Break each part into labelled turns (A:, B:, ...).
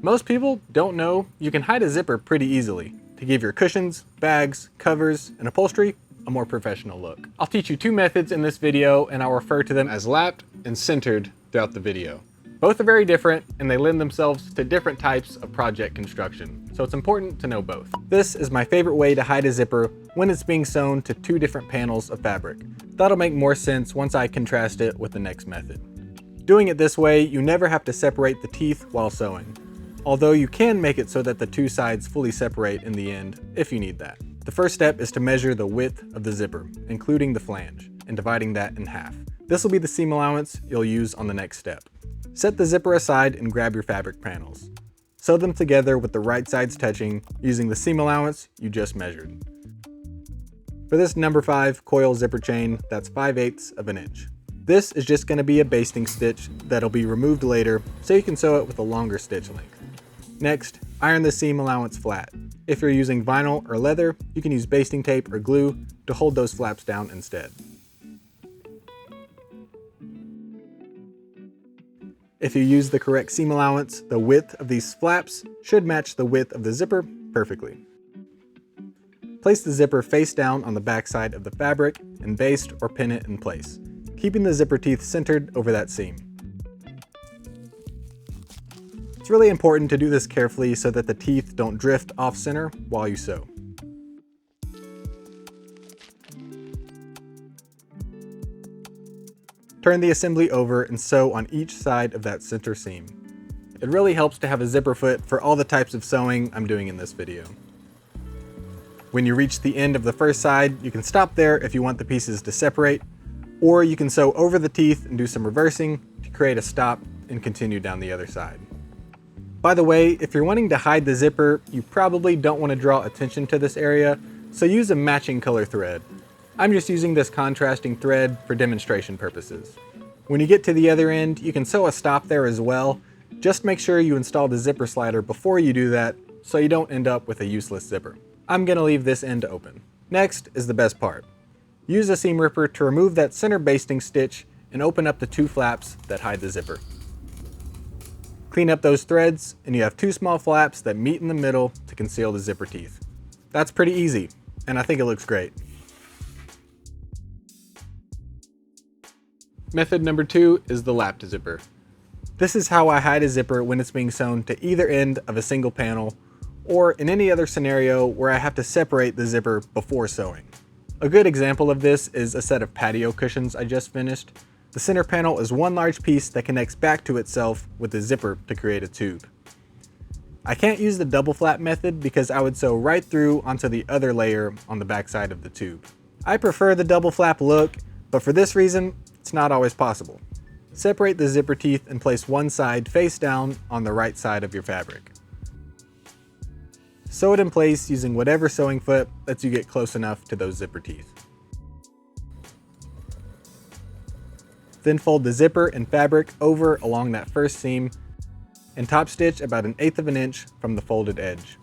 A: Most people don't know you can hide a zipper pretty easily to give your cushions, bags, covers, and upholstery a more professional look. I'll teach you two methods in this video, and I'll refer to them as lapped and centered throughout the video. Both are very different, and they lend themselves to different types of project construction, so it's important to know both. This is my favorite way to hide a zipper when it's being sewn to two different panels of fabric. That'll make more sense once I contrast it with the next method. Doing it this way, you never have to separate the teeth while sewing, although you can make it so that the two sides fully separate in the end if you need that. The first step is to measure the width of the zipper, including the flange, and dividing that in half. This will be the seam allowance you'll use on the next step. Set the zipper aside and grab your fabric panels. Sew them together with the right sides touching using the seam allowance you just measured. For this number 5 coil zipper chain, that's 5/8 of an inch. This is just going to be a basting stitch that'll be removed later so you can sew it with a longer stitch length. Next, iron the seam allowance flat. If you're using vinyl or leather, you can use basting tape or glue to hold those flaps down instead. If you use the correct seam allowance, the width of these flaps should match the width of the zipper perfectly. Place the zipper face down on the back side of the fabric and baste or pin it in place, keeping the zipper teeth centered over that seam. It's really important to do this carefully so that the teeth don't drift off center while you sew. Turn the assembly over and sew on each side of that center seam. It really helps to have a zipper foot for all the types of sewing I'm doing in this video. When you reach the end of the first side, you can stop there if you want the pieces to separate, or you can sew over the teeth and do some reversing to create a stop and continue down the other side. By the way, if you're wanting to hide the zipper, you probably don't want to draw attention to this area, so use a matching color thread. I'm just using this contrasting thread for demonstration purposes. When you get to the other end, you can sew a stop there as well. Just make sure you install the zipper slider before you do that so you don't end up with a useless zipper. I'm going to leave this end open. Next is the best part. Use a seam ripper to remove that center basting stitch and open up the two flaps that hide the zipper. Clean up those threads and you have two small flaps that meet in the middle to conceal the zipper teeth. That's pretty easy, and I think it looks great. Method number 2 is the lapped zipper. This is how I hide a zipper when it's being sewn to either end of a single panel, or in any other scenario where I have to separate the zipper before sewing. A good example of this is a set of patio cushions I just finished. The center panel is one large piece that connects back to itself with the zipper to create a tube. I can't use the double flap method because I would sew right through onto the other layer on the back side of the tube. I prefer the double flap look, but for this reason, it's not always possible. Separate the zipper teeth and place one side face down on the right side of your fabric. Sew it in place using whatever sewing foot lets you get close enough to those zipper teeth. Then fold the zipper and fabric over along that first seam and top stitch about 1/8 of an inch from the folded edge.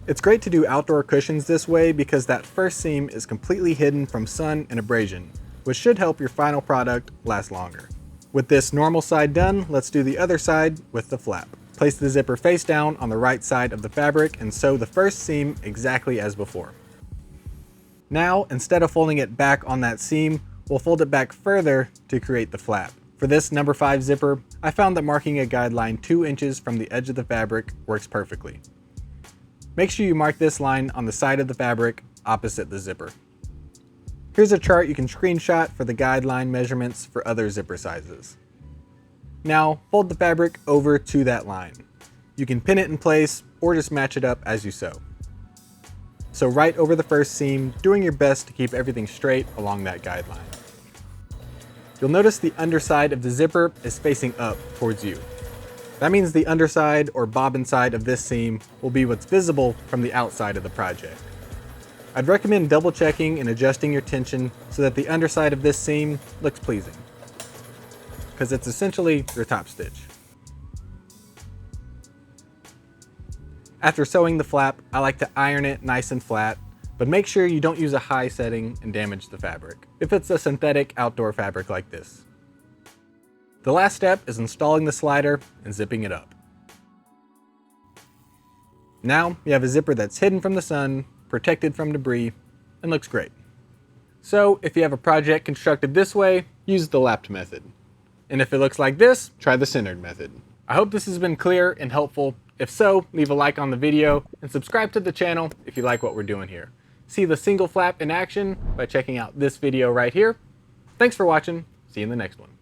A: It's great to do outdoor cushions this way because that first seam is completely hidden from sun and abrasion, which should help your final product last longer. With this normal side done, let's do the other side with the flap. Place the zipper face down on the right side of the fabric and sew the first seam exactly as before. Now, instead of folding it back on that seam, we'll fold it back further to create the flap. For this number 5 zipper, I found that marking a guideline 2 inches from the edge of the fabric works perfectly. Make sure you mark this line on the side of the fabric opposite the zipper. Here's a chart you can screenshot for the guideline measurements for other zipper sizes. Now, fold the fabric over to that line. You can pin it in place or just match it up as you sew. Sew right over the first seam, doing your best to keep everything straight along that guideline. You'll notice the underside of the zipper is facing up towards you. That means the underside or bobbin side of this seam will be what's visible from the outside of the project. I'd recommend double checking and adjusting your tension so that the underside of this seam looks pleasing, because it's essentially your top stitch. After sewing the flap, I like to iron it nice and flat, but make sure you don't use a high setting and damage the fabric, if it's a synthetic outdoor fabric like this. The last step is installing the slider and zipping it up. Now you have a zipper that's hidden from the sun, protected from debris, and looks great. So if you have a project constructed this way, use the lapped method. And if it looks like this, try the centered method. I hope this has been clear and helpful. If so, leave a like on the video and subscribe to the channel if you like what we're doing here. See the single flap in action by checking out this video right here. Thanks for watching. See you in the next one.